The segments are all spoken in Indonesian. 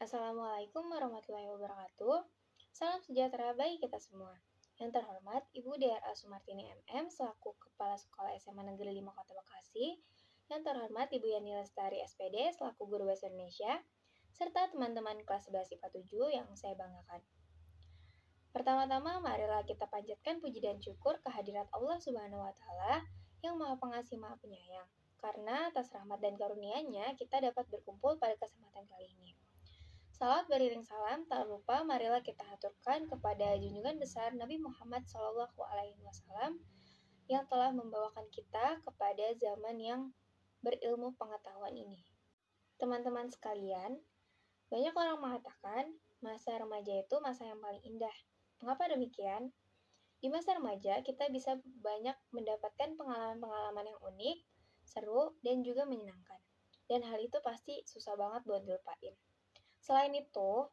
Assalamualaikum warahmatullahi wabarakatuh. Salam sejahtera bagi kita semua. Yang terhormat Ibu D.R.A. Sumartini MM selaku Kepala Sekolah SMA Negeri 5 Kota Bekasi. Yang terhormat Ibu Yani Lestari SPD selaku Guru Bahasa Indonesia, serta teman-teman kelas 11 IPA 7 yang saya banggakan. Pertama-tama, marilah kita panjatkan puji dan syukur kehadirat Allah Subhanahu wa Ta'ala yang Maha Pengasih, Maha Penyayang. Karena atas rahmat dan karunia-Nya kita dapat berkumpul pada kesempatan kali ini. Salawat beriring salam, tak lupa marilah kita haturkan kepada junjungan besar Nabi Muhammad SAW yang telah membawakan kita kepada zaman yang berilmu pengetahuan ini. Teman-teman sekalian, banyak orang mengatakan masa remaja itu masa yang paling indah. Mengapa demikian? Di masa remaja, kita bisa banyak mendapatkan pengalaman-pengalaman yang unik, seru, dan juga menyenangkan. Dan hal itu pasti susah banget buat dilupain. Selain itu,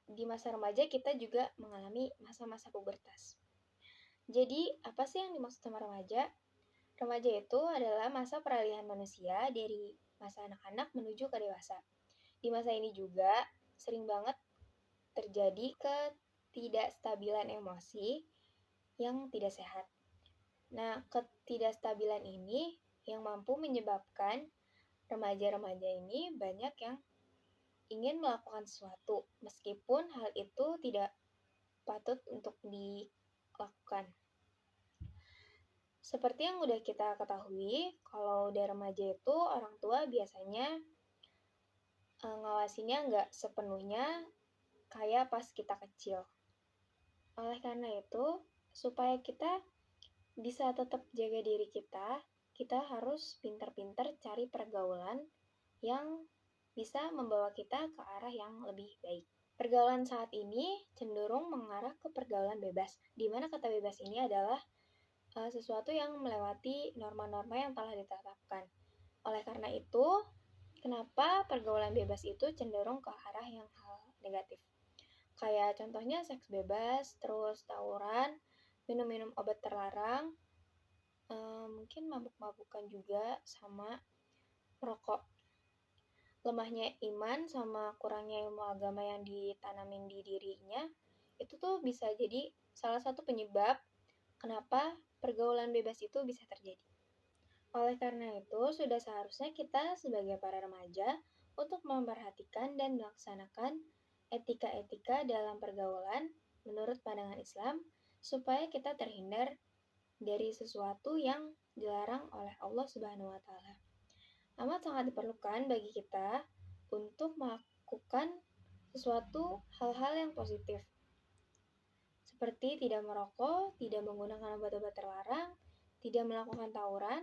di masa remaja kita juga mengalami masa-masa pubertas. Jadi, apa sih yang dimaksud sama remaja? Remaja itu adalah masa peralihan manusia dari masa anak-anak menuju ke dewasa. Di masa ini juga sering banget terjadi ketidakstabilan emosi yang tidak sehat. Nah, ketidakstabilan ini yang mampu menyebabkan remaja-remaja ini banyak yang ingin melakukan sesuatu, meskipun hal itu tidak patut untuk dilakukan. Seperti yang udah kita ketahui, kalau udah remaja itu orang tua biasanya ngawasinnya nggak sepenuhnya kayak pas kita kecil. Oleh karena itu, supaya kita bisa tetap jaga diri kita harus pintar-pintar cari pergaulan yang bisa membawa kita ke arah yang lebih baik. Pergaulan saat ini cenderung mengarah ke pergaulan bebas, di mana kata bebas ini adalah sesuatu yang melewati norma-norma yang telah ditetapkan. Oleh karena itu, kenapa pergaulan bebas itu cenderung ke arah yang hal negatif? Kayak contohnya seks bebas, terus tawuran, minum-minum obat terlarang, mungkin mabuk-mabukan juga, sama merokok. Lemahnya iman sama kurangnya ilmu agama yang ditanamin di dirinya, itu tuh bisa jadi salah satu penyebab kenapa pergaulan bebas itu bisa terjadi. Oleh karena itu, sudah seharusnya kita sebagai para remaja untuk memperhatikan dan melaksanakan etika-etika dalam pergaulan menurut pandangan Islam, supaya kita terhindar dari sesuatu yang dilarang oleh Allah Subhanahu wa Ta'ala. Amat sangat diperlukan bagi kita untuk melakukan sesuatu hal-hal yang positif, seperti tidak merokok, tidak menggunakan obat-obat terlarang, tidak melakukan tawuran,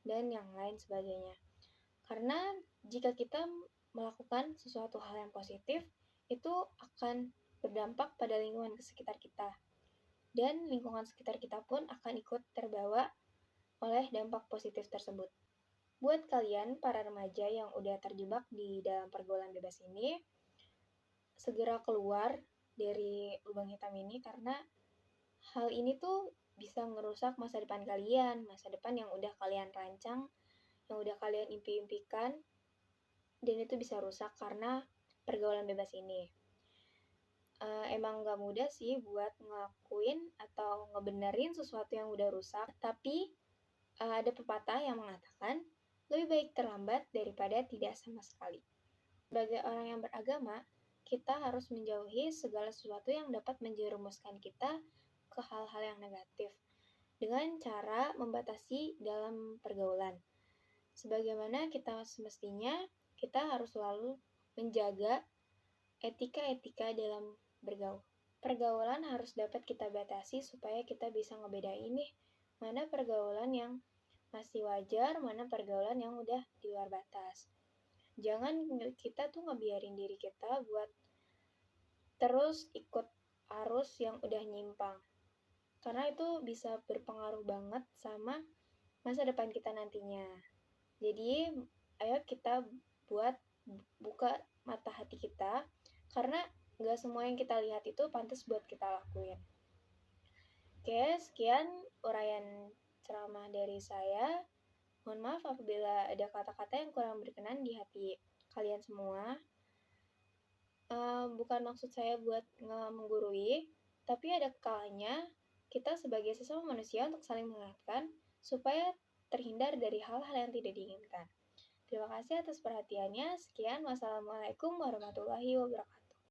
dan yang lain sebagainya. Karena jika kita melakukan sesuatu hal yang positif, itu akan berdampak pada lingkungan sekitar kita. Dan lingkungan sekitar kita pun akan ikut terbawa oleh dampak positif tersebut. Buat kalian, para remaja yang udah terjebak di dalam pergaulan bebas ini, segera keluar dari lubang hitam ini karena hal ini tuh bisa ngerusak masa depan kalian, masa depan yang udah kalian rancang, yang udah kalian impi-impikan, dan itu bisa rusak karena pergaulan bebas ini. Emang gak mudah sih buat ngelakuin atau ngebenerin sesuatu yang udah rusak, tapi ada pepatah yang mengatakan, lebih baik terlambat daripada tidak sama sekali. Sebagai orang yang beragama, kita harus menjauhi segala sesuatu yang dapat menjerumuskan kita ke hal-hal yang negatif dengan cara membatasi dalam pergaulan. Sebagaimana kita semestinya, kita harus selalu menjaga etika-etika dalam bergaul. Pergaulan harus dapat kita batasi supaya kita bisa ngebedain nih mana pergaulan yang masih wajar, mana pergaulan yang udah di luar batas. Jangan kita tuh ngebiarin diri kita buat terus ikut arus yang udah nyimpang. Karena itu bisa berpengaruh banget sama masa depan kita nantinya. Jadi, ayo kita buat buka mata hati kita, karena gak semua yang kita lihat itu pantas buat kita lakuin. Oke, sekian uraian ceramah dari saya. Mohon maaf apabila ada kata-kata yang kurang berkenan di hati kalian semua. Bukan maksud saya buat menggurui, tapi ada kalanya kita sebagai sesama manusia untuk saling mengingatkan supaya terhindar dari hal-hal yang tidak diinginkan. Terima kasih atas perhatiannya. Sekian, wassalamualaikum warahmatullahi wabarakatuh.